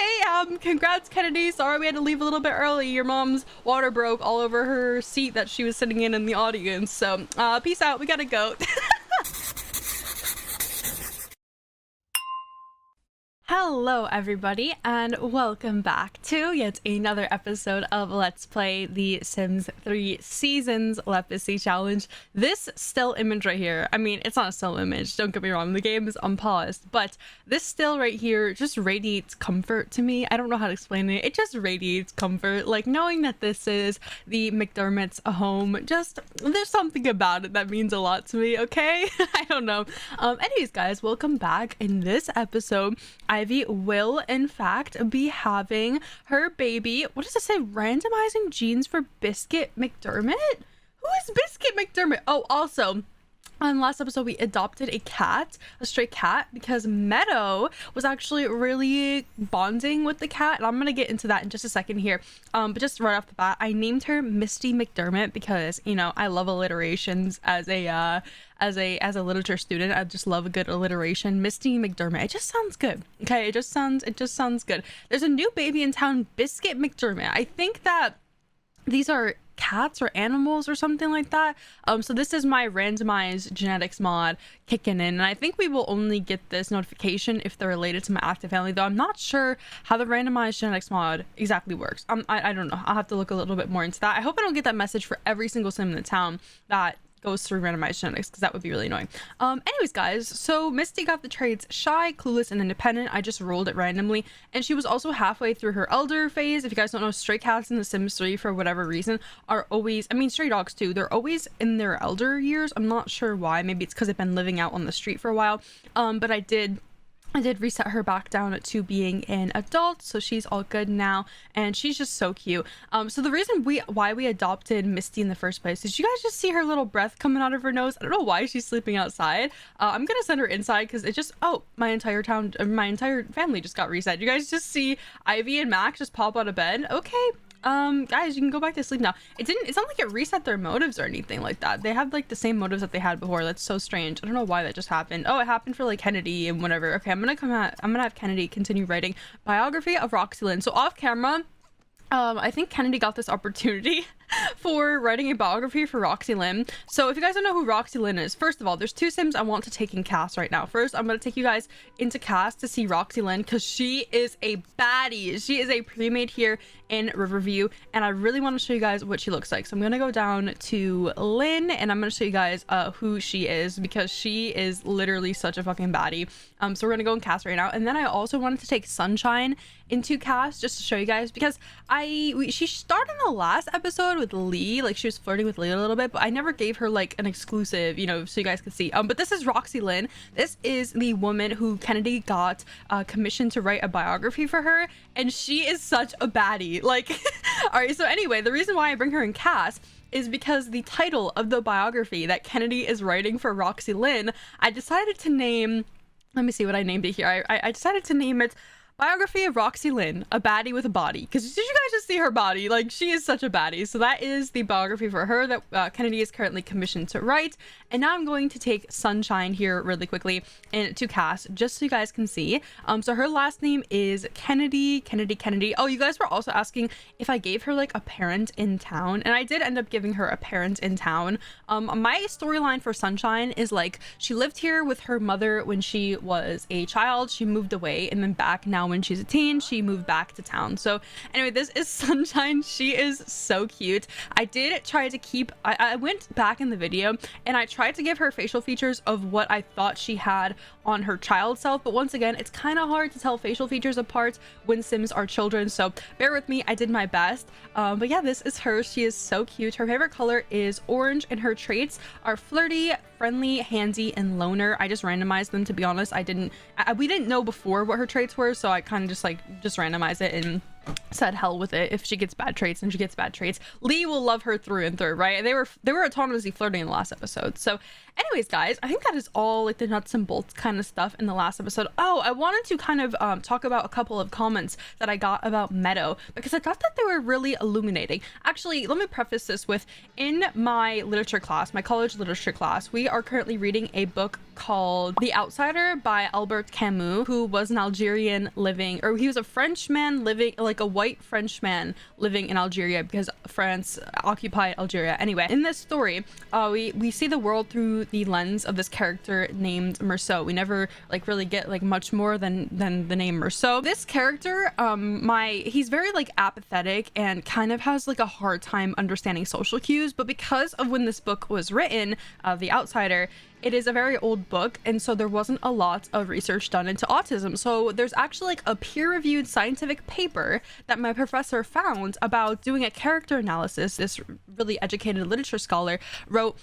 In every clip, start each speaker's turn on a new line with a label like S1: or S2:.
S1: Okay, congrats, Kennedy. Sorry we had to leave a little bit early. Your mom's water broke all over her seat that she was sitting in the audience. So, peace out. We gotta go. Hello everybody and welcome back to yet another episode of Let's Play The Sims 3 Seasons Lepacy Challenge. This still image right here, I mean it's not a still image, don't get me wrong, the game is unpaused, but this still right here just radiates comfort to me. I don't know how to explain it, it just radiates comfort, like knowing that this is the McDermott's home, just there's something about it that means a lot to me, okay? I don't know. Anyways guys, welcome back. In this episode Ivy will, in fact, be having her baby. What does it say? Randomizing genes for Biscuit McDermott? Who is Biscuit McDermott? Oh, also, on last episode, we adopted a cat, a stray cat, because Meadow was actually really bonding with the cat. And I'm going to get into that in just a second here. But just right off the bat, I named her Misty McDermott because, you know, I love alliterations as a literature student. I just love a good alliteration. Misty McDermott. It just sounds good. Okay, it just sounds good. There's a new baby in town, Biscuit McDermott. I think that these are cats or animals or something like that. So this is my randomized genetics mod kicking in, and I think we will only get this notification if they're related to my active family, though I'm not sure how the randomized genetics mod exactly works. I don't know. I'll have to look a little bit more into that. I hope I don't get that message for every single sim in the town that goes through randomized genetics, because that would be really annoying. Anyways guys, so Misty got the traits shy, clueless, and independent. I just rolled it randomly, and she was also halfway through her elder phase. If you guys don't know, stray cats in The Sims 3 for whatever reason are always, I mean stray dogs too, they're always in their elder years. I'm not sure why. Maybe it's because they've been living out on the street for a while. But I did reset her back down to being an adult, so she's all good now, and she's just so cute. So the reason why we adopted Misty in the first place is, you guys just see her little breath coming out of her nose. I don't know why she's sleeping outside. I'm gonna send her inside because it just, oh, my entire family just got reset. You guys just see Ivy and Max just pop out of bed. Okay, guys, you can go back to sleep now. It's not like it reset their motives or anything like that. They have like the same motives that they had before. That's so strange. I don't know why that just happened. Oh, it happened for like Kennedy and whatever. Okay, I'm gonna have Kennedy continue writing biography of Roxy Lynn. So off camera, I think Kennedy got this opportunity for writing a biography for Roxy Lynn. So if you guys don't know who Roxy Lynn is, first of all, there's two sims I want to take in cast right now. First, I'm going to take you guys into cast to see Roxy Lynn, because she is a baddie. She is a pre-made here in Riverview, and I really want to show you guys what she looks like. So I'm going to go down to Lynn, and I'm going to show you guys who she is, because she is literally such a fucking baddie. So we're going to go in cast right now. And then I also wanted to take Sunshine into cast just to show you guys, because she started in the last episode with Lee, like she was flirting with Lee a little bit, but I never gave her like an exclusive, you know, so you guys could see. But this is Roxy Lynn. This is the woman who Kennedy got commissioned to write a biography for her, and she is such a baddie. Like, all right, so anyway, the reason why I bring her in cast is because the title of the biography that Kennedy is writing for Roxy Lynn, I decided to name, let me see what I named it here. I decided to name it Biography of Roxy Lynn, a baddie with a body. Because did you guys just see her body? Like, she is such a baddie. So that is the biography for her that Kennedy is currently commissioned to write. And now I'm going to take Sunshine here really quickly into cast, just so you guys can see. So her last name is Kennedy. Oh, you guys were also asking if I gave her like a parent in town, and I did end up giving her a parent in town. My storyline for Sunshine is like, she lived here with her mother when she was a child. She moved away, and then back now when she's a teen, she moved back to town. So anyway, this is Sunshine. She is so cute. I did try to keep, I went back in the video and I tried to give her facial features of what I thought she had on her child self, but once again, it's kind of hard to tell facial features apart when sims are children, so bear with me. I did my best. But yeah, this is her. She is so cute. Her favorite color is orange, and her traits are flirty, friendly, handsy, and loner. I just randomized them, to be honest. We didn't know before what her traits were, so I kind of just randomized it, and said hell with it. If she gets bad traits, then she gets bad traits. Lee will love her through and through, right? They were autonomously flirting in the last episode. So anyways, guys, I think that is all like the nuts and bolts kind of stuff in the last episode. Oh, I wanted to kind of talk about a couple of comments that I got about Meadow, because I thought that they were really illuminating. Actually, let me preface this with, in my literature class, my college literature class, we are currently reading a book called The Outsider by Albert Camus, who was an Algerian living, or he was a Frenchman living, like a white Frenchman living in Algeria because France occupied Algeria. Anyway, in this story, we see the world through the lens of this character named Meursault. We never like really get like much more than the name Meursault. This character, he's very like apathetic and kind of has like a hard time understanding social cues, but because of when this book was written, The Outsider, it is a very old book, and so there wasn't a lot of research done into autism. So there's actually like a peer-reviewed scientific paper that my professor found about doing a character analysis. This really educated literature scholar wrote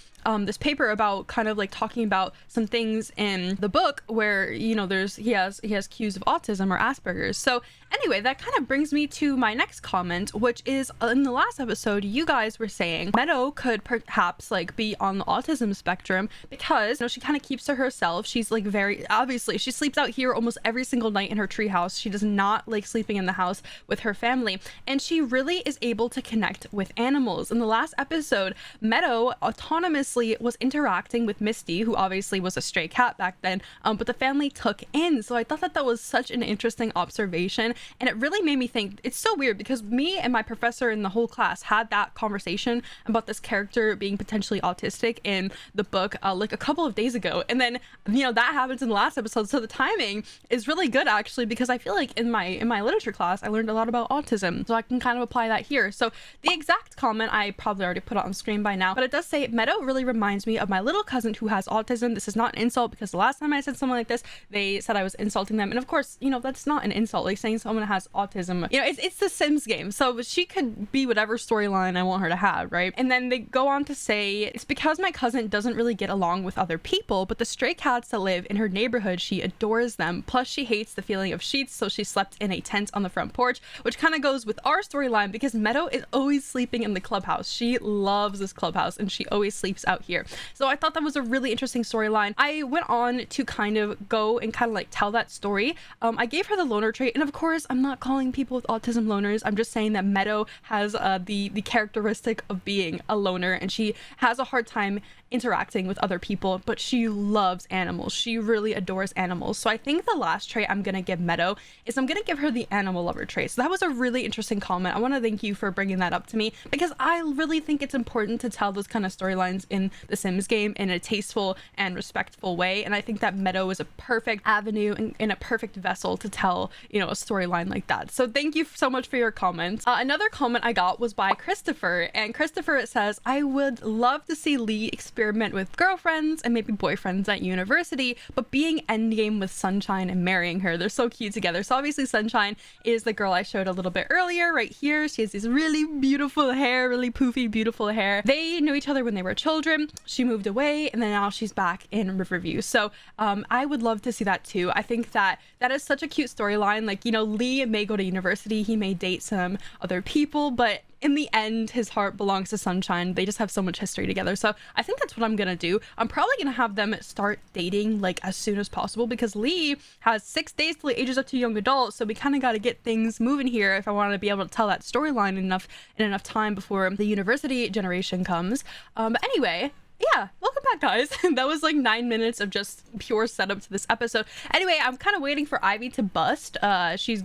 S1: this paper about kind of like talking about some things in the book where, you know, he has cues of autism or Asperger's. So anyway, that kind of brings me to my next comment, which is in the last episode, you guys were saying Meadow could perhaps like be on the autism spectrum because, you know, she kind of keeps to herself. She's like very, obviously, she sleeps out here almost every single night in her treehouse. She does not like sleeping in the house with her family, and she really is able to connect with animals. In the last episode, Meadow autonomously was interacting with Misty, who obviously was a stray cat back then, but the family took in. So I thought that was such an interesting observation, and it really made me think. It's so weird because me and my professor in the whole class had that conversation about this character being potentially autistic in the book like a couple of days ago, and then, you know, that happens in the last episode. So the timing is really good actually, because I feel like in my literature class I learned a lot about autism, so I can kind of apply that here. So the exact comment I probably already put on screen by now, but it does say Meadow really reminds me of my little cousin who has autism. This is not an insult, because the last time I said something like this, they said I was insulting them, and of course, you know, that's not an insult. Like saying someone has autism, you know, it's the Sims game, so she could be whatever storyline I want her to have, right? And then they go on to say it's because my cousin doesn't really get along with other people, but the stray cats that live in her neighborhood, she adores them. Plus she hates the feeling of sheets, so she slept in a tent on the front porch, which kind of goes with our storyline because Meadow is always sleeping in the clubhouse. She loves this clubhouse and she always sleeps out here. So I thought that was a really interesting storyline. I went on to kind of go and kind of like tell that story. I gave her the loner trait, and of course I'm not calling people with autism loners. I'm just saying that Meadow has the characteristic of being a loner, and she has a hard time interacting with other people, but she loves animals. She really adores animals. So I think the last trait I'm gonna give Meadow is I'm gonna give her the animal lover trait. So that was a really interesting comment. I want to thank you for bringing that up to me, because I really think it's important to tell those kind of storylines in the Sims game in a tasteful and respectful way, and I think that Meadow is a perfect avenue and a perfect vessel to tell, you know, a storyline like that. So thank you so much for your comment. Another comment I got was by Christopher, and Christopher says, I would love to see Lee experiment with girlfriends and maybe boyfriends at university, but being endgame with Sunshine and marrying her. They're so cute together. So obviously Sunshine is the girl I showed a little bit earlier right here. She has this really beautiful hair, really poofy, beautiful hair. They knew each other when they were children. She moved away, and then now she's back in Riverview. So I would love to see that too. I think that is such a cute storyline. Like, you know, Lee may go to university, he may date some other people, but in the end, his heart belongs to Sunshine. They just have so much history together. So I think that's what I'm gonna do. I'm probably gonna have them start dating like as soon as possible, because Lee has 6 days till he ages up to young adult. So we kind of got to get things moving here if I want to be able to tell that storyline in enough time before the university generation comes. But anyway, yeah, welcome back, guys. That was like 9 minutes of just pure setup to this episode. Anyway, I'm kind of waiting for Ivy to bust. She's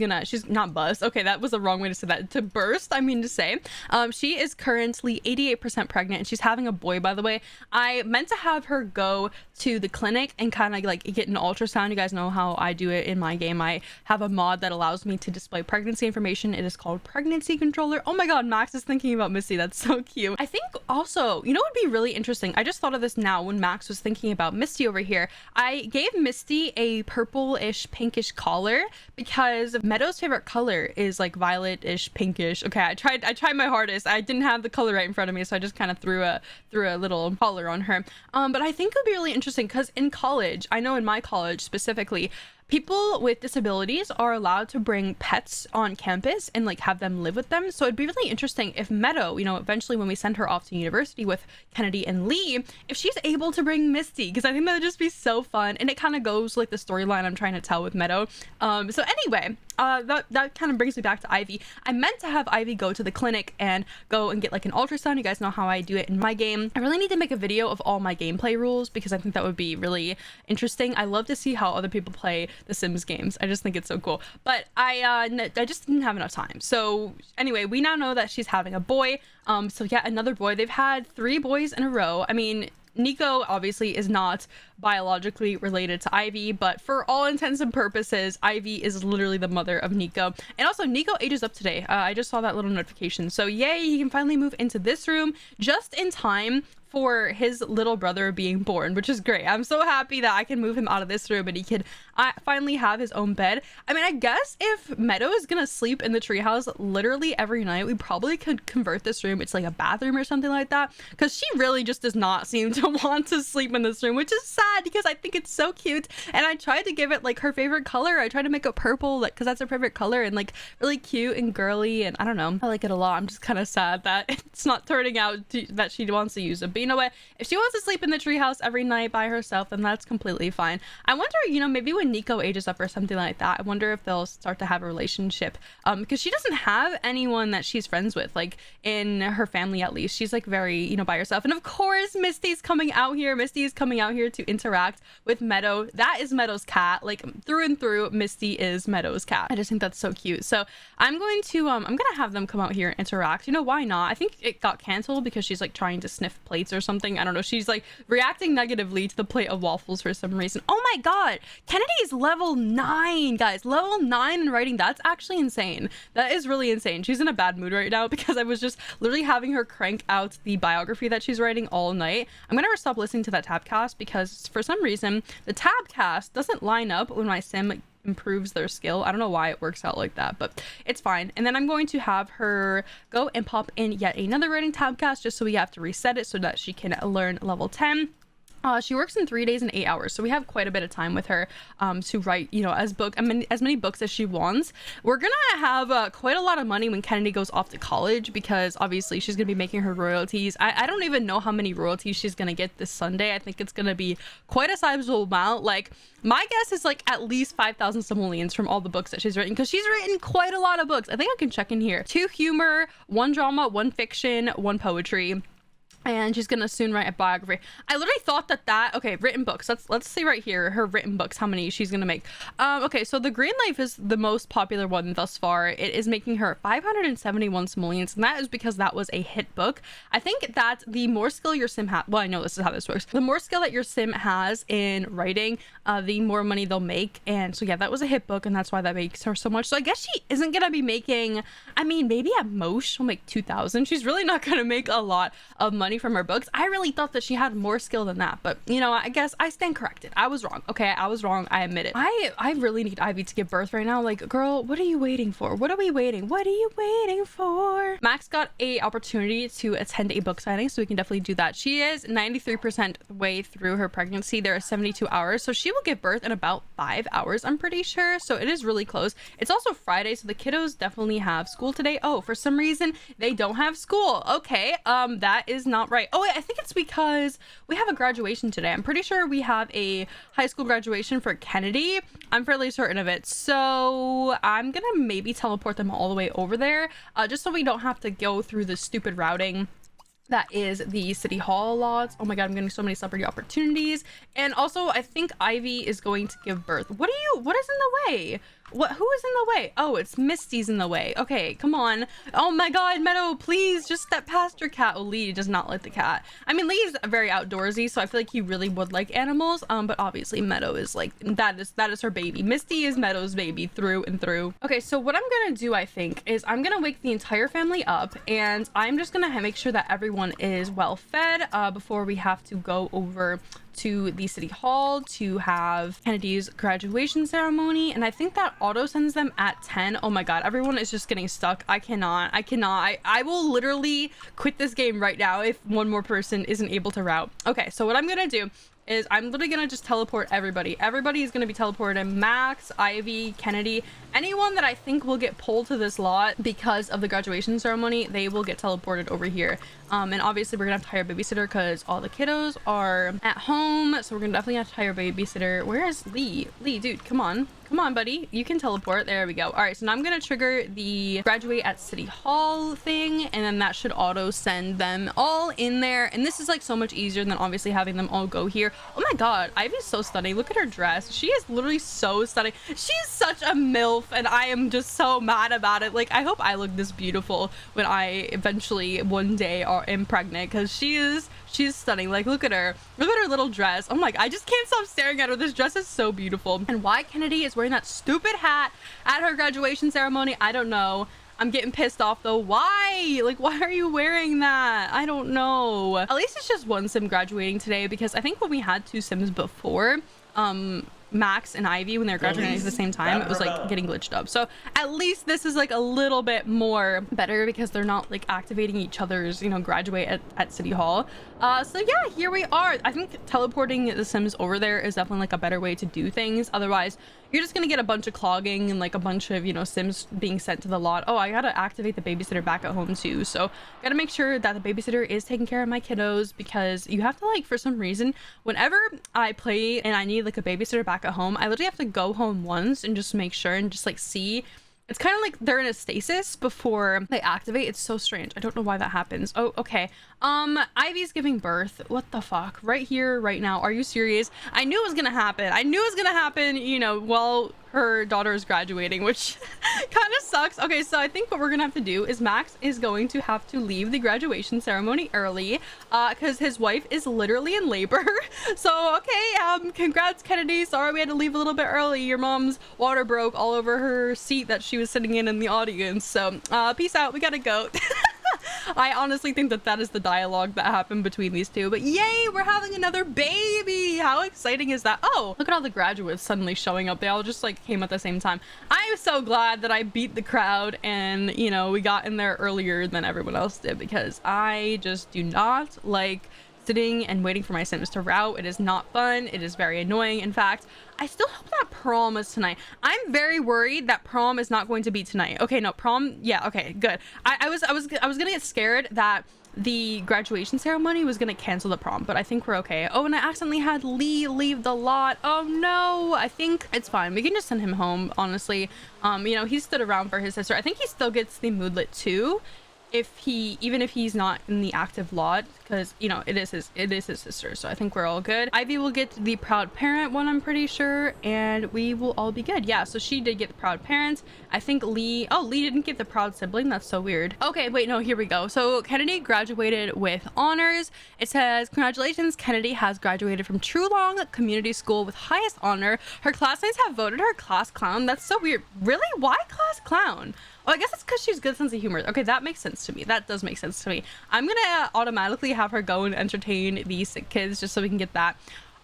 S1: not bust. Okay, that was the wrong way to say that. To burst, I mean to say. She is currently 88% pregnant, and she's having a boy, by the way. I meant to have her go to the clinic and kind of like get an ultrasound. You guys know how I do it in my game. I have a mod that allows me to display pregnancy information. It is called Pregnancy Controller. Oh my god, Max is thinking about Missy. That's so cute. I think also, you know what would be really interesting? I just thought of this now when Max was thinking about Misty over here. I gave Misty a purple-ish pinkish collar because Meadow's favorite color is like violet-ish pinkish. Okay, I tried my hardest. I didn't have the color right in front of me, so I just kind of threw a little collar on her. But I think it would be really interesting because in college, I know in my college specifically, people with disabilities are allowed to bring pets on campus and like have them live with them. So it'd be really interesting if Meadow, you know, eventually when we send her off to university with Kennedy and Lee, if she's able to bring Misty, because I think that would just be so fun. And it kind of goes like the storyline I'm trying to tell with Meadow. So anyway, that kind of brings me back to Ivy. I meant to have Ivy go to the clinic and go and get like an ultrasound. You guys know how I do it in my game. I really need to make a video of all my gameplay rules because I think that would be really interesting. I love to see how other people play the Sims games. I just think it's so cool. But I just didn't have enough time. So anyway, we now know that she's having a boy. So yeah, another boy. They've had 3 boys in a row. I mean, Nico obviously is not biologically related to Ivy, but for all intents and purposes, Ivy is literally the mother of Nico. And also, Nico ages up today. I just saw that little notification. So yay, he can finally move into this room just in time for his little brother being born, which is great. I'm so happy that I can move him out of this room and he can finally have his own bed. I mean, I guess if Meadow is gonna sleep in the treehouse literally every night, we probably could convert this room. It's like a bathroom or something like that, because she really just does not seem to want to sleep in this room, which is sad because I think it's so cute. And I tried to give it like her favorite color. I tried to make it purple, like, because that's her favorite color, and like really cute and girly, and I don't know, I like it a lot. I'm just kind of sad that it's not turning out that she wants to use it. But you know what? If she wants to sleep in the treehouse every night by herself, then that's completely fine. I wonder, you know, maybe when Nico ages up or something like that, I wonder if they'll start to have a relationship. Because she doesn't have anyone that she's friends with, like in her family at least. She's like very, you know, by herself. And of course, Misty's coming out here. Misty is coming out here to interact with Meadow. That is Meadow's cat. Like through and through, Misty is Meadow's cat. I just think that's so cute. So I'm going to have them come out here and interact. You know, why not? I think it got canceled because she's like trying to sniff plates or something. I don't know. She's like reacting negatively to the plate of waffles for some reason. Oh my god, Kennedy's level 9, guys. Level 9 in writing. That's actually insane. That is really insane. She's in a bad mood right now because I was just literally having her crank out the biography that she's writing all night. I'm gonna stop listening to that tabcast because for some reason the tabcast doesn't line up when my sim improves their skill. I don't know why it works out like that, but it's fine. And then I'm going to have her go and pop in yet another writing tabcast just so we have to reset it so that she can learn level 10. She works in 3 days and 8 hours, so we have quite a bit of time with her to write, you know, as many books as she wants. We're gonna have quite a lot of money when Kennedy goes off to college because obviously she's gonna be making her royalties. I don't even know how many royalties she's gonna get this Sunday. I think it's gonna be quite a sizable amount. Like my guess is like at least 5,000 simoleons from all the books that she's written, because she's written quite a lot of books. I think I can check in here. 2 humor, 1 drama, 1 fiction, 1 poetry. And she's gonna soon write a biography. I literally thought that okay, written books. Let's see right here, her written books, how many she's gonna make. Okay, so The Green Life is the most popular one thus far. It is making her 571 simoleons, and that is because that was a hit book. I think that the more skill your sim has, well, I know this is how this works. The more skill that your sim has in writing, the more money they'll make. And so yeah, that was a hit book, and that's why that makes her so much. So I guess she isn't gonna be making, I mean, maybe at most she'll make 2,000. She's really not gonna make a lot of money from her books. I really thought that she had more skill than that, but you know, I guess I stand corrected. I was wrong. Okay, I was wrong. I admit it. I really need Ivy to give birth right now. Like, girl, what are you waiting for? What are we waiting? What are you waiting for? Max got a opportunity to attend a book signing, so we can definitely do that. She is 93% way through her pregnancy. There are 72 hours, so she will give birth in about 5 hours, I'm pretty sure. So it is really close. It's also Friday, so the kiddos definitely have school today. Oh, for some reason they don't have school. Okay, that is not right. Oh, I think it's because we have a graduation today. I'm pretty sure we have a high school graduation for Kennedy. I'm fairly certain of it. So I'm gonna maybe teleport them all the way over there, just so we don't have to go through the stupid routing that is the city hall lots. Oh my god, I'm getting so many celebrity opportunities. And also I think Ivy is going to give birth. What is in the way? Who is in the way? Oh, it's Misty's in the way. Okay, come on. Oh my god, Meadow, please just step past your cat. Oh, Lee does not like the cat. I mean, Lee is very outdoorsy, so I feel like he really would like animals. But obviously Meadow is like, that is her baby. Misty is Meadow's baby through and through. Okay, so what I'm gonna do, I think, is I'm gonna wake the entire family up, and I'm just gonna make sure that everyone is well fed before we have to go over to the city hall to have Kennedy's graduation ceremony. And I think that auto sends them at 10. Oh my god, everyone is just getting stuck. I cannot. I will literally quit this game right now if one more person isn't able to route. Okay, so what I'm gonna do is I'm literally gonna just teleport everybody. Everybody is gonna be teleported. Max, Ivy, Kennedy, anyone that I think will get pulled to this lot because of the graduation ceremony, they will get teleported over here. And obviously we're gonna have to hire a babysitter because all the kiddos are at home, so we're gonna definitely have to hire a babysitter. Where is Lee? Lee, dude, come on, buddy, you can teleport. There we go. All right, so now I'm gonna trigger the graduate at City Hall thing, and then that should auto send them all in there. And this is like so much easier than obviously having them all go here. Oh my god, Ivy's so stunning. Look at her dress. She is literally so stunning. She's such a MILF, and I am just so mad about it. Like, I hope I look this beautiful when I eventually one day am pregnant, because she's stunning. Like, look at her little dress. Oh my god, I just can't stop staring at her. This dress is so beautiful. And why Kennedy is wearing that stupid hat at her graduation ceremony, I don't know. I'm getting pissed off though. Why? Like, why are you wearing that? I don't know. At least it's just one sim graduating today, because I think when we had two sims before, Max and Ivy, when they're graduating at the same time, it was like getting glitched up. So at least this is like a little bit more better, because they're not like activating each other's, you know, graduate at City Hall. So yeah, here we are. I think teleporting the sims over there is definitely like a better way to do things. Otherwise you're just gonna get a bunch of clogging and like a bunch of, you know, sims being sent to the lot. Oh, I gotta activate the babysitter back at home too, so gotta make sure that the babysitter is taking care of my kiddos, because you have to, like, for some reason, whenever I play and I need like a babysitter back at home, I literally have to go home once and just make sure and just like see. It's kind of like they're in a stasis before they activate. It's so strange. I don't know why that happens. Oh, okay. Ivy's giving birth. What the fuck? Right here, right now. Are you serious? I knew it was gonna happen. I knew it was gonna happen, you know, while her daughter is graduating, which kind of sucks. Okay, so I think what we're gonna have to do is Max is going to have to leave the graduation ceremony early, because his wife is literally in labor. So, okay, congrats, Kennedy. Sorry we had to leave a little bit early. Your mom's water broke all over her seat that she was sitting in the audience. So, peace out. We gotta go. I honestly think that that is the dialogue that happened between these two. But yay, we're having another baby. How exciting is that? Oh, look at all the graduates suddenly showing up. They all just like came at the same time. I'm so glad that I beat the crowd and, you know, we got in there earlier than everyone else did, because I just do not like sitting and waiting for my sims to route. It is not fun. It is very annoying. In fact, I still hope that prom is tonight. I'm very worried that prom is not going to be tonight. Okay, no, prom, yeah, okay, good. I was gonna get scared that the graduation ceremony was gonna cancel the prom, but I think we're okay. Oh, and I accidentally had Lee leave the lot. Oh no, I think it's fine. We can just send him home, honestly. You know, he stood around for his sister. I think he still gets the moodlet too, even if he's not in the active lot, because, you know, it is his sister. So I think we're all good. Ivy will get the proud parent one, I'm pretty sure, and we will all be good. Yeah, so she did get the proud parent. I think Lee didn't get the proud sibling. That's so weird. Okay, wait, no, here we go. So Kennedy graduated with honors. It says, congratulations, Kennedy has graduated from Trulong Community School with highest honor. Her classmates have voted her class clown. That's so weird. Really? Why class clown? Oh, I guess it's because she's good sense of humor. Okay, that makes sense to me. That does make sense to me. I'm gonna automatically have her go and entertain these sick kids just so we can get that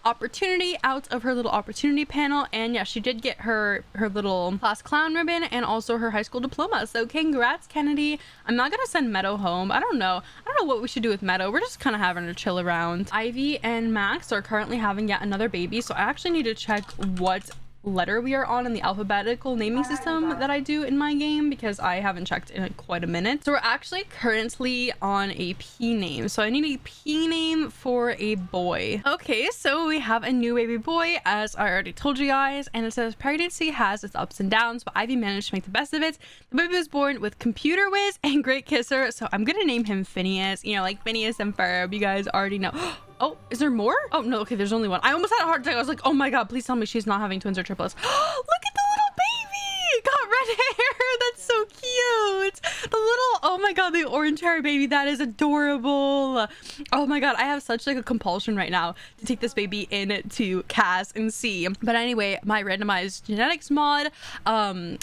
S1: opportunity out of her little opportunity panel. And yeah, she did get her little class clown ribbon and also her high school diploma. So congrats, Kennedy. I'm not gonna send Meadow home. I don't know what we should do with Meadow. We're just kind of having her chill around. Ivy and Max are currently having yet another baby, so I actually need to check what letter we are on in the alphabetical naming system that I do in my game, because I haven't checked in quite a minute. So we're actually currently on a P name, so I need a P name for a boy. Okay, so we have a new baby boy, as I already told you guys, and it says pregnancy has its ups and downs, but Ivy managed to make the best of it. The baby was born with computer whiz and great kisser, so I'm gonna name him Phineas, you know, like Phineas and Ferb. You guys already know. Oh, is there more? Oh no, okay, there's only one. I almost had a heart attack. I was like, oh my god, please tell me she's not having twins or triplets. Look at the little baby! Got red hair. That's so cute. The little, oh my god, the orange hair baby. That is adorable. Oh my god, I have such like a compulsion right now to take this baby in to Cass and see. But anyway, my randomized genetics mod,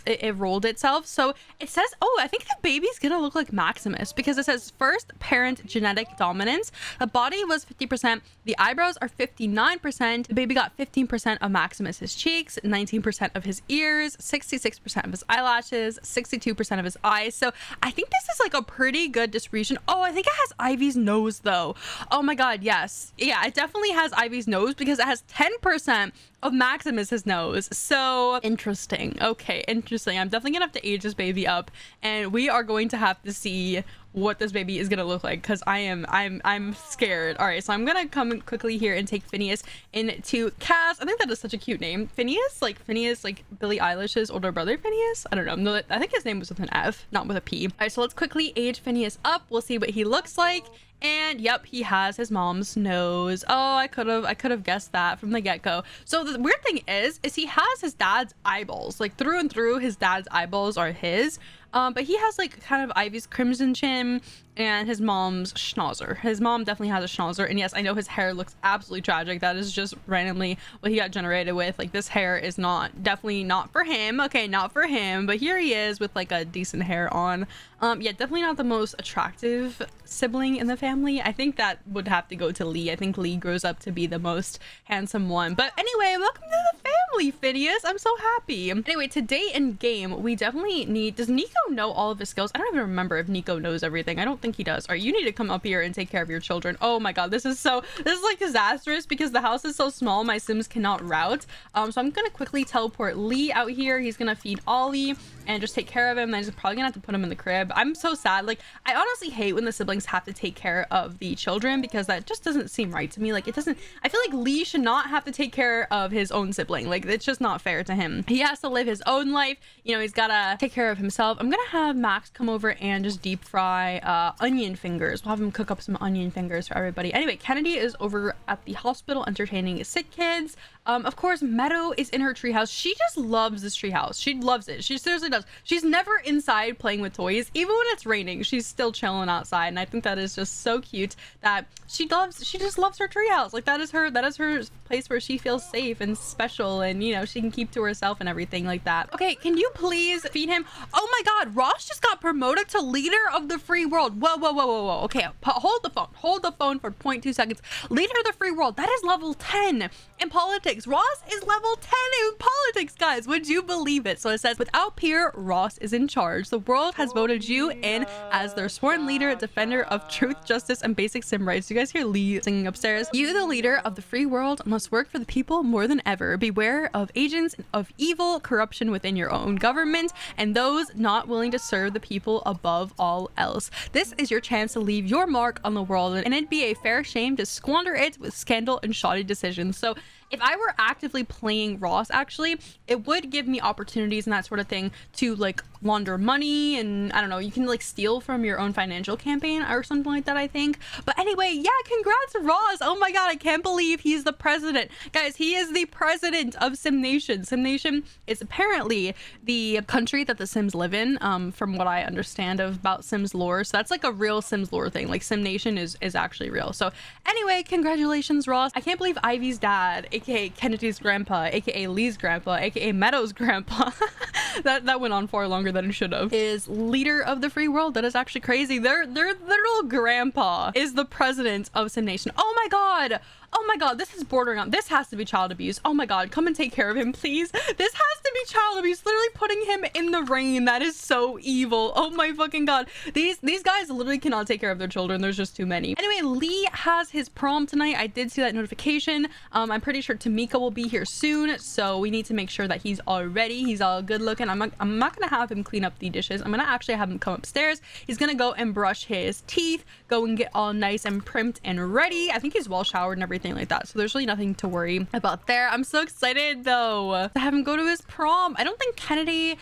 S1: it rolled itself. So it says, oh, I think the baby's gonna look like Maximus, because it says first parent genetic dominance. The body was 50%. The eyebrows are 59%. The baby got 15% of Maximus's cheeks, 19% of his ears, 66% of his eyelashes, 62% of his eyes. So I think this is like like a pretty good distribution. Oh, I think it has Ivy's nose though. Oh my god, yes. Yeah, it definitely has Ivy's nose because it has 10% of Maximus's nose. So interesting. Okay, interesting. I'm definitely gonna have to age this baby up, and we are going to have to see what this baby is gonna look like, because I'm scared. All right, so I'm gonna come quickly here and take Phineas into Cass. I think that is such a cute name. Phineas, like Billie Eilish's older brother Phineas. I don't know. No, I think his name was with an F, not with a P. All right, so let's quickly age Phineas up. We'll see what he looks like. And yep, he has his mom's nose. Oh, I could have guessed that from the get-go. So the weird thing is he has his dad's eyeballs, like through and through. His dad's eyeballs are his. But he has like kind of Ivy's crimson chin and his mom's schnauzer. His mom definitely has a schnauzer, and yes, I know his hair looks absolutely tragic. That is just randomly what he got generated with. Like, this hair is definitely not for him. Okay, not for him, but here he is with like a decent hair on. Yeah, definitely not the most attractive sibling in the family. I think that would have to go to Lee. I think Lee grows up to be the most handsome one. But anyway, welcome to the family, Phineas. I'm so happy. Anyway, today in game, we definitely need... Does Nico know all of his skills? I don't even remember if Nico knows everything. I don't think he does. All right, you need to come up here and take care of your children. Oh my god, this is like disastrous because the house is so small. My Sims cannot route. So I'm gonna quickly teleport Lee out here. He's gonna feed Ollie and just take care of him. Then he's probably gonna have to put him in the crib. I'm so sad. Like, I honestly hate when the siblings have to take care of the children, because that just doesn't seem right to me. Like, it doesn't... I feel like Lee should not have to take care of his own sibling. Like, it's just not fair to him. He has to live his own life. You know, he's gotta take care of himself. I'm gonna have Max come over and just deep fry onion fingers. We'll have him cook up some onion fingers for everybody. Anyway, Kennedy is over at the hospital entertaining sick kids. Of course, Meadow is in her treehouse. She just loves this treehouse. She loves it. She seriously does. She's never inside playing with toys. Even when it's raining, she's still chilling outside. And I think that is just so cute that she just loves her treehouse. Like, that is her place where she feels safe and special, and, you know, she can keep to herself and everything like that. Okay, can you please feed him? Oh my god, Ross just got promoted to leader of the free world. Whoa, whoa, whoa, whoa, whoa. Okay, hold the phone. Hold the phone for 0.2 seconds. Leader of the free world. That is level 10 in politics. Ross is level 10 in politics, guys. Would you believe it? So it says, without peer, Ross is in charge. The world has voted you in as their sworn leader, defender of truth, justice, and basic sim rights. You guys hear Lee singing upstairs? You, the leader of the free world, must work for the people more than ever. Beware of agents of evil, corruption within your own government, and those not willing to serve the people above all else. This is your chance to leave your mark on the world, and it'd be a fair shame to squander it with scandal and shoddy decisions. So if I were actively playing Ross, actually, it would give me opportunities and that sort of thing to, like, launder money, and I don't know, you can, like, steal from your own financial campaign or something like that, I think. But anyway, yeah, congrats, Ross. Oh my god, I can't believe he's the president. Guys, he is the president of Sim Nation. Sim Nation is apparently the country that the Sims live in, from what I understand about Sims lore. So that's like a real Sims lore thing. Like, Sim Nation is actually real. So anyway, congratulations, Ross. I can't believe Ivy's dad, aka Kennedy's grandpa, aka Lee's grandpa, aka Meadow's grandpa, that went on far longer than it should have, is leader of the free world. That is actually crazy. Their little grandpa is the president of Sim Nation. Oh my god. Oh my god, this is bordering on... This has to be child abuse. Oh my god, come and take care of him, please. This has to be child abuse. Literally putting him in the rain. That is so evil. Oh my fucking god. These guys literally cannot take care of their children. There's just too many. Anyway, Lee has his prom tonight. I did see that notification. I'm pretty sure Tamika will be here soon, so we need to make sure that he's all ready. He's all good looking. I'm not gonna have him clean up the dishes. I'm gonna actually have him come upstairs. He's gonna go and brush his teeth, go and get all nice and primed and ready. I think he's well showered and everything like that, so there's really nothing to worry about there. I'm so excited though to have him go to his prom. I don't think Kennedy,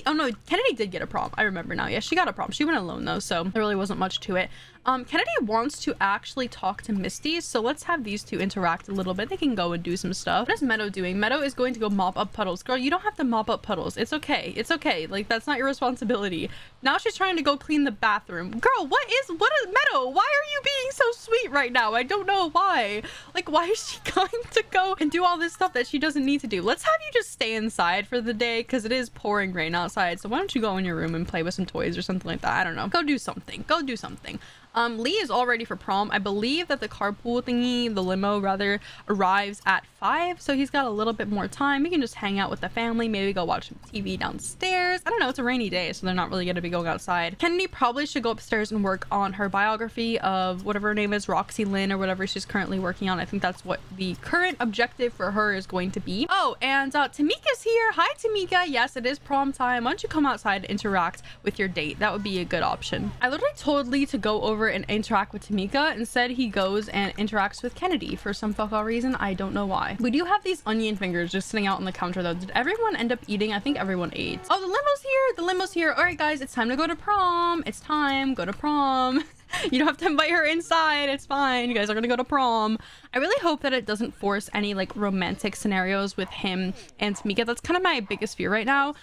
S1: oh no, Kennedy did get a prom. I remember now. Yeah, she got a prom. She went alone though, so there really wasn't much to it. Kennedy wants to actually talk to Misty, so let's have these two interact a little bit. They can go and do some stuff. What is Meadow doing? Meadow is going to go mop up puddles. Girl, you don't have to mop up puddles. It's okay. It's okay. Like, that's not your responsibility. Now she's trying to go clean the bathroom. Girl, what is Meadow? Why are you being so sweet right now? I don't know why. Like, why is she going to go and do all this stuff that she doesn't need to do? Let's have you just stay inside for the day, because it is pouring rain outside. So why don't you go in your room and play with some toys or something like that? I don't know. Go do something. Go do something. Lee is all ready for prom. I believe that the carpool thingy, the limo rather, arrives at 5, so he's got a little bit more time. He can just hang out with the family, maybe go watch some TV downstairs. I don't know, it's a rainy day, so they're not really going to be going outside. Kennedy probably should go upstairs and work on her biography of whatever her name is, Roxy Lynn or whatever she's currently working on. I think that's what the current objective for her is going to be. Oh, and Tamika's here. Hi, Tamika. Yes, it is prom time. Why don't you come outside and interact with your date? That would be a good option. I literally told Lee to go over and interact with Tamika. Instead, he goes and interacts with Kennedy for some fuck all reason. I don't know why. We do have these onion fingers just sitting out on the counter though. Did everyone end up eating? I think everyone ate. Oh, the limo's here. The limo's here. All right, guys, it's time to go to prom. It's time. Go to prom. You don't have to invite her inside. It's fine. You guys are gonna go to prom. I really hope that it doesn't force any like romantic scenarios with him and Tamika. That's kind of my biggest fear right now,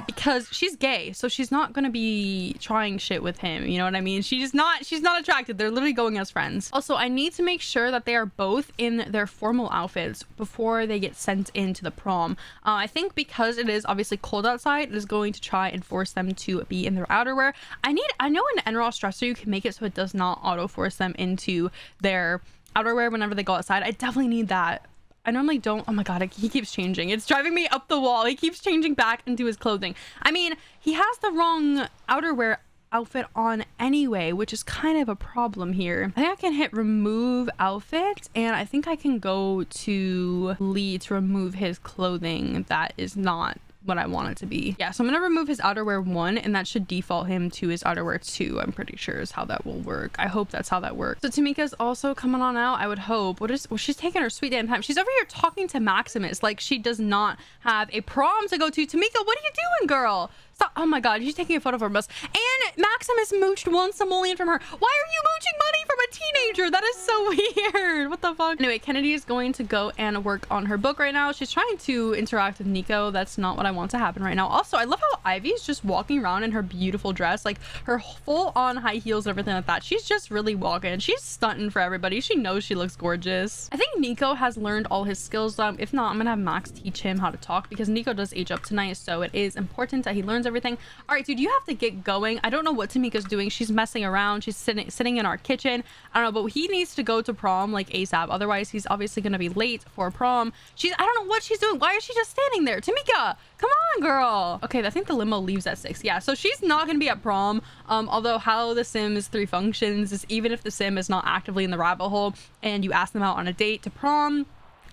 S1: because she's gay, so she's not gonna be trying shit with him, you know what I mean? She's not attracted. They're literally going as friends. Also, I need to make sure that they are both in their formal outfits before they get sent into the prom. I think because it is obviously cold outside, it is going to try and force them to be in their outerwear. I know in NROS dresser you can make it so it does not auto force them into their outerwear whenever they go outside. I definitely need that. I normally don't. Oh my god, he keeps changing. It's driving me up the wall. He keeps changing back into his clothing. I mean, he has the wrong outerwear outfit on anyway, which is kind of a problem here. I think I can hit remove outfit, and I think I can go to Lee to remove his clothing that is not what I want it to be. Yeah, so I'm gonna remove his outerwear 1, and that should default him to his outerwear 2. I'm pretty sure is how that will work. I hope that's how that works. So Tamika's also coming on out, I would hope. Well, she's taking her sweet damn time. She's over here talking to Maximus like she does not have a prom to go to. Tamika, what are you doing, girl? Stop. Oh my god, she's taking a photo of us. And Maximus mooched 1 simoleon from her. Why are you mooching money from a teenager? That is so weird. What the fuck? Anyway, Kennedy is going to go and work on her book right now. She's trying to interact with Nico. That's not what I want to happen right now. Also, I love how Ivy's just walking around in her beautiful dress, like her full-on high heels and everything like that. She's just really walking. She's stunting for everybody. She knows she looks gorgeous. I think Nico has learned all his skills. If not, I'm gonna have Max teach him how to talk, because Nico does age up tonight, so it is important that he learns everything. All right, dude, you have to get going. I don't know what Tamika's doing. She's messing around. She's sitting in our kitchen. I don't know, but he needs to go to prom like ASAP. Otherwise, he's obviously gonna be late for prom. I don't know what she's doing. Why is she just standing there? Tamika, come on, girl. Okay, I think the limo leaves at 6. Yeah, so she's not gonna be at prom. Although how the Sims 3 functions is even if the sim is not actively in the rabbit hole and you ask them out on a date to prom,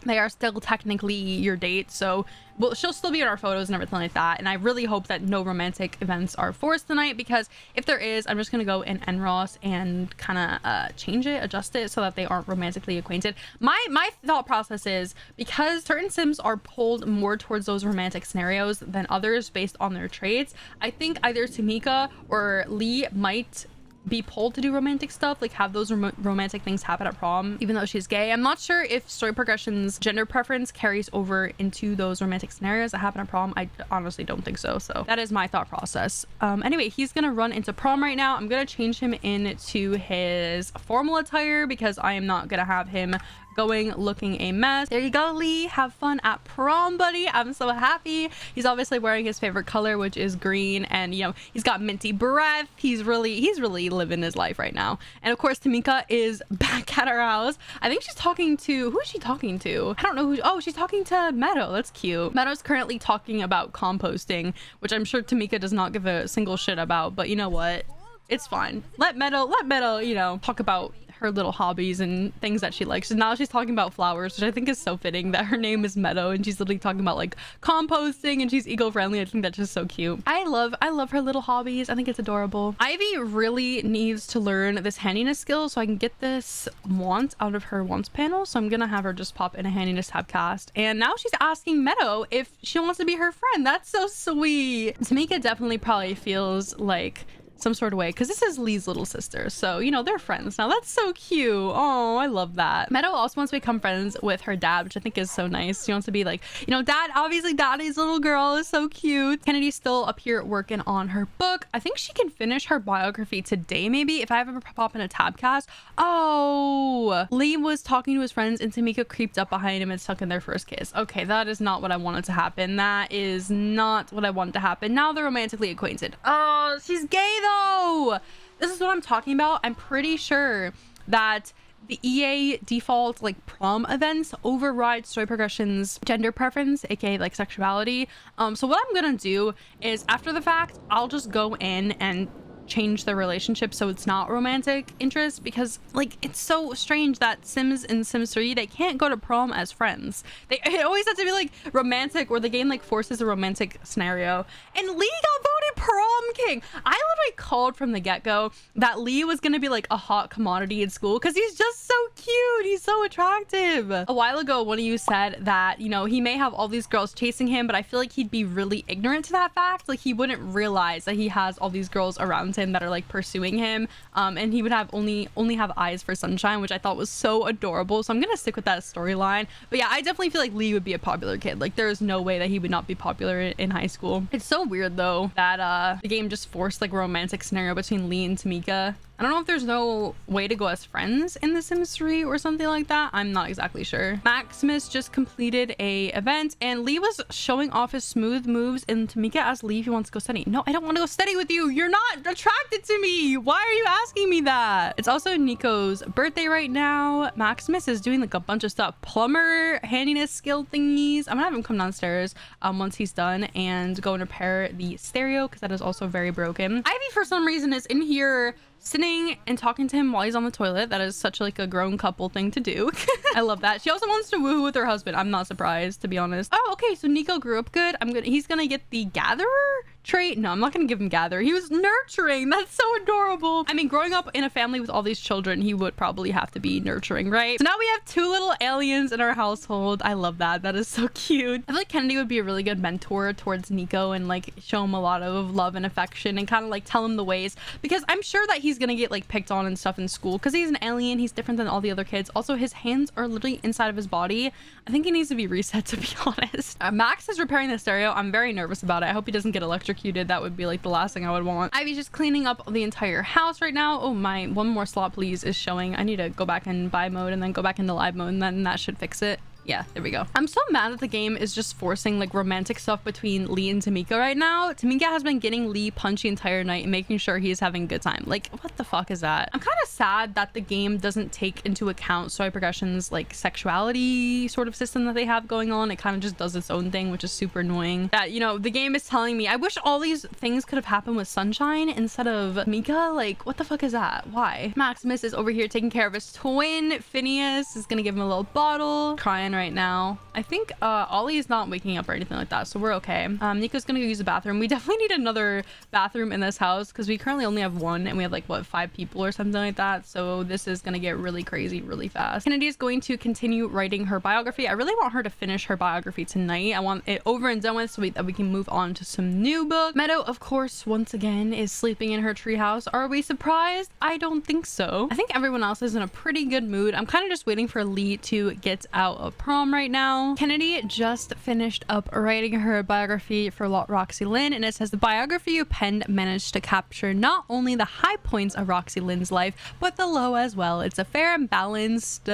S1: they are still technically your date. So well, she'll still be in our photos and everything like that. And I really hope that no romantic events are forced tonight, because if there is, I'm just gonna go in NROS and kind of change it, adjust it so that they aren't romantically acquainted. My thought process is, because certain Sims are pulled more towards those romantic scenarios than others based on their traits, I think either Tamika or Lee might be pulled to do romantic stuff, like have those romantic things happen at prom, even though she's gay. I'm not sure if story progression's gender preference carries over into those romantic scenarios that happen at prom. I honestly don't think so. So that is my thought process. Anyway, he's gonna run into prom right now. I'm gonna change him into his formal attire because I am not gonna have him going looking a mess. There you go, Lee. Have fun at prom, buddy. I'm so happy. He's obviously wearing his favorite color, which is green, and you know, he's got minty breath. He's really living his life right now. And of course, Tamika is back at our house. I think she's talking to, who is she talking to? I don't know who. Oh, she's talking to Meadow. That's cute. Meadow's currently talking about composting, which I'm sure Tamika does not give a single shit about, but you know what? It's fine. Let Meadow, you know, talk about her little hobbies and things that she likes. And now she's talking about flowers, which I think is so fitting that her name is Meadow and she's literally talking about like composting and she's eco-friendly. I think that's just so cute. I love her little hobbies. I think it's adorable. Ivy really needs to learn this handiness skill so I can get this want out of her wants panel. So I'm gonna have her just pop in a handiness tab cast. And now she's asking Meadow if she wants to be her friend. That's so sweet. Tamika definitely probably feels like some sort of way, because this is Lee's little sister, so you know, they're friends now. That's so cute. Oh, I love that. Meadow also wants to become friends with her dad, which I think is so nice. She wants to be like, you know, dad, obviously daddy's little girl is so cute. Kennedy's still up here working on her book. I think she can finish her biography today, maybe, if I ever pop in a tab cast. Oh, Lee was talking to his friends and Tamika creeped up behind him and stuck in their first kiss. Okay, that is not what I wanted to happen. That is not what I wanted to happen. Now they're romantically acquainted. Oh, she's gay though. This is what I'm talking about. I'm pretty sure that the EA default like prom events override story progression's gender preference, aka like sexuality. So what I'm gonna do is after the fact, I'll just go in and change the relationship so it's not romantic interest, because like it's so strange that Sims in Sims 3 they can't go to prom as friends. It always has to be like romantic, or the game like forces a romantic scenario. And Lee got voted prom king. I literally called from the get-go that Lee was gonna be like a hot commodity in school because he's just so cute, he's so attractive. A while ago one of you said that, you know, he may have all these girls chasing him, but I feel like he'd be really ignorant to that fact. Like he wouldn't realize that he has all these girls around him that are like pursuing him, and he would have only have eyes for Sunshine, which I thought was so adorable. So I'm gonna stick with that storyline. But yeah, I definitely feel like Lee would be a popular kid. Like there is no way that he would not be popular in high school. It's so weird though that the game just forced like a romantic scenario between Lee and Tamika. I don't know if there's no way to go as friends in The Sims 3 or something like that. I'm not exactly sure. Maximus just completed a event and Lee was showing off his smooth moves, and Tamika asked Lee if he wants to go steady. No, I don't want to go steady with you. You're not attracted to me. Why are you asking me that? It's also Nico's birthday right now. Maximus is doing like a bunch of stuff. Plumber, handiness skill thingies. I'm gonna have him come downstairs once he's done and go and repair the stereo because that is also very broken. Ivy for some reason is in here sitting and talking to him while he's on the toilet. That is such like a grown couple thing to do. I love that. She also wants to woohoo with her husband. I'm not surprised, to be honest. Oh, okay, so Nico grew up good. He's gonna get the gatherer trait. No, I'm not gonna give him gather. He was nurturing. That's so adorable. I mean, growing up in a family with all these children, he would probably have to be nurturing, right? So now we have 2 little aliens in our household. I love that. That is so cute. I feel like Kennedy would be a really good mentor towards Nico and like show him a lot of love and affection and kind of like tell him the ways, because I'm sure that he's gonna get like picked on and stuff in school because he's an alien. He's different than all the other kids. Also, his hands are literally inside of his body. I think he needs to be reset, to be honest. Max is repairing the stereo. I'm very nervous about it. I hope he doesn't get electrocuted. That would be like the last thing I would want. Ivy's just cleaning up the entire house right now. Oh my, one more slot please is showing. I need to go back in buy mode and then go back into live mode, and then that should fix it. Yeah, there we go. I'm so mad that the game is just forcing like romantic stuff between Lee and Tamika right now. Tamika has been getting Lee punchy entire night and making sure he's having a good time. Like, what the fuck is that? I'm kind of sad that the game doesn't take into account story progression's like sexuality sort of system that they have going on. It kind of just does its own thing, which is super annoying. That, you know, the game is telling me, I wish all these things could have happened with Sunshine instead of Tamika. Like, what the fuck is that? Why? Maximus is over here taking care of his twin. Phineas is gonna give him a little bottle. Crying right now. I think Ollie is not waking up or anything like that, so we're okay. Nico's gonna go use the bathroom. We definitely need another bathroom in this house because we currently only have one and we have like what, 5 people or something like that, so this is gonna get really crazy really fast. Kennedy is going to continue writing her biography. I really want her to finish her biography tonight. I want it over and done with so that we can move on to some new book. Meadow, of course, once again is sleeping in her treehouse. Are we surprised? I don't think so. I think everyone else is in a pretty good mood. I'm kind of just waiting for Lee to get out of prom right now. Kennedy just finished up writing her biography for Roxy Lynn, and it says the biography you penned managed to capture not only the high points of Roxy Lynn's life, but the low as well. It's a fair and balanced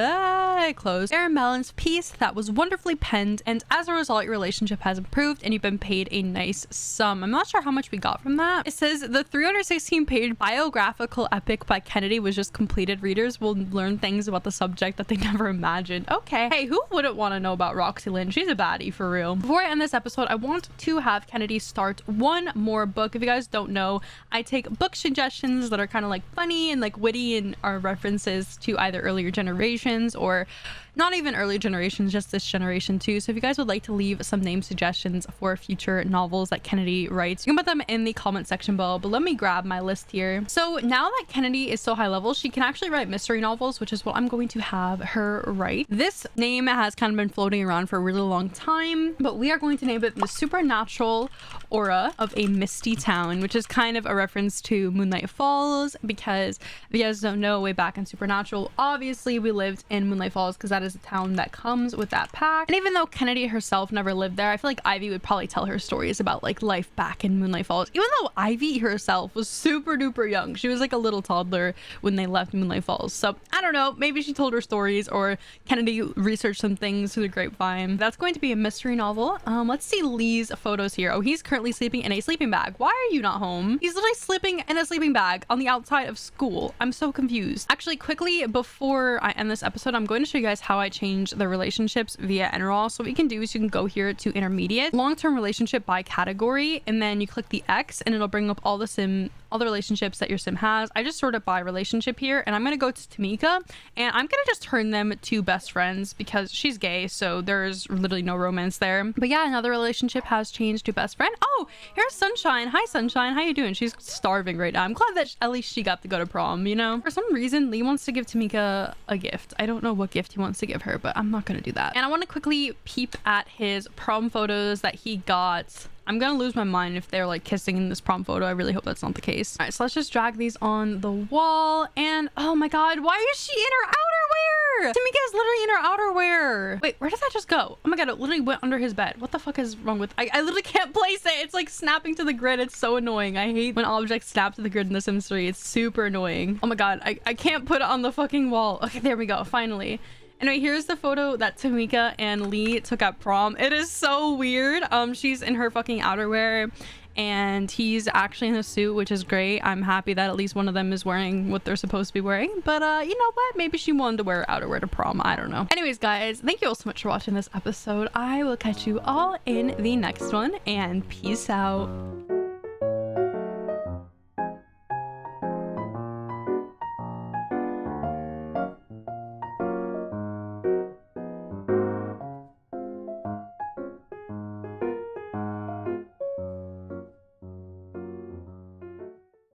S1: piece that was wonderfully penned, and as a result, your relationship has improved and you've been paid a nice sum. I'm not sure how much we got from that. It says the 316-page biographical epic by Kennedy was just completed. Readers will learn things about the subject that they never imagined. Okay. Hey, who wouldn't want to know about Roxy Lynn? She's a baddie for real. Before I end this episode, I want to have Kennedy start one more book. If you guys don't know, I take book suggestions that are kind of like funny and like witty and are references to either earlier generations or not even early generations, just this generation too. So if you guys would like to leave some name suggestions for future novels that Kennedy writes, you can put them in the comment section below, but let me grab my list here. So now that Kennedy is so high level, she can actually write mystery novels, which is what I'm going to have her write. This name has kind of been floating around for a really long time, but we are going to name it The Supernatural Aura of a Misty Town, which is kind of a reference to Moonlight Falls, because if you guys don't know, way back in Supernatural, obviously we lived in Moonlight Falls because that that is a town that comes with that pack. And even though Kennedy herself never lived there, I feel like Ivy would probably tell her stories about like life back in Moonlight Falls, even though Ivy herself was super duper young. She was like a little toddler when they left Moonlight Falls. So I don't know, maybe she told her stories, or Kennedy researched some things through the grapevine. That's going to be a mystery novel. Let's see Lee's photos here. Oh, he's currently sleeping in a sleeping bag. Why are you not home? He's literally sleeping in a sleeping bag on the outside of school. I'm so confused. Actually, quickly before I end this episode, I'm going to show you guys how I change the relationships via Enroll. So what you can do is you can go here to intermediate, long-term relationship by category, and then you click the X and it'll bring up all the relationships that your sim has. I just sort it by relationship here, and I'm gonna go to Tamika, and I'm gonna just turn them to best friends because she's gay, so there's literally no romance there. But yeah, another relationship has changed to best friend. Oh, here's Sunshine. Hi Sunshine, how you doing? She's starving right now. I'm glad that at least she got to go to prom, you know? For some reason, Lee wants to give Tamika a gift. I don't know what gift he wants to give her, but I'm not gonna do that. And I want to quickly peep at his prom photos that he got. I'm gonna lose my mind if they're like kissing in this prom photo. I really hope that's not the case. All right, so let's just drag these on the wall. And oh my god, why is she in her outerwear? Tamika is literally in her outerwear. Wait, where did that just go? Oh my god, it literally went under his bed. What the fuck is wrong with I literally can't place it. It's like snapping to the grid. It's so annoying. I hate when objects snap to the grid in The Sims 3. It's super annoying. Oh my god, I can't put it on the fucking wall. Okay, there we go, finally. Anyway, here's the photo that Tamika and Lee took at prom. It is so weird. She's in her fucking outerwear and he's actually in a suit, which is great. I'm happy that at least one of them is wearing what they're supposed to be wearing. But you know what? Maybe she wanted to wear outerwear to prom. I don't know. Anyways, guys, thank you all so much for watching this episode. I will catch you all in the next one, and peace out.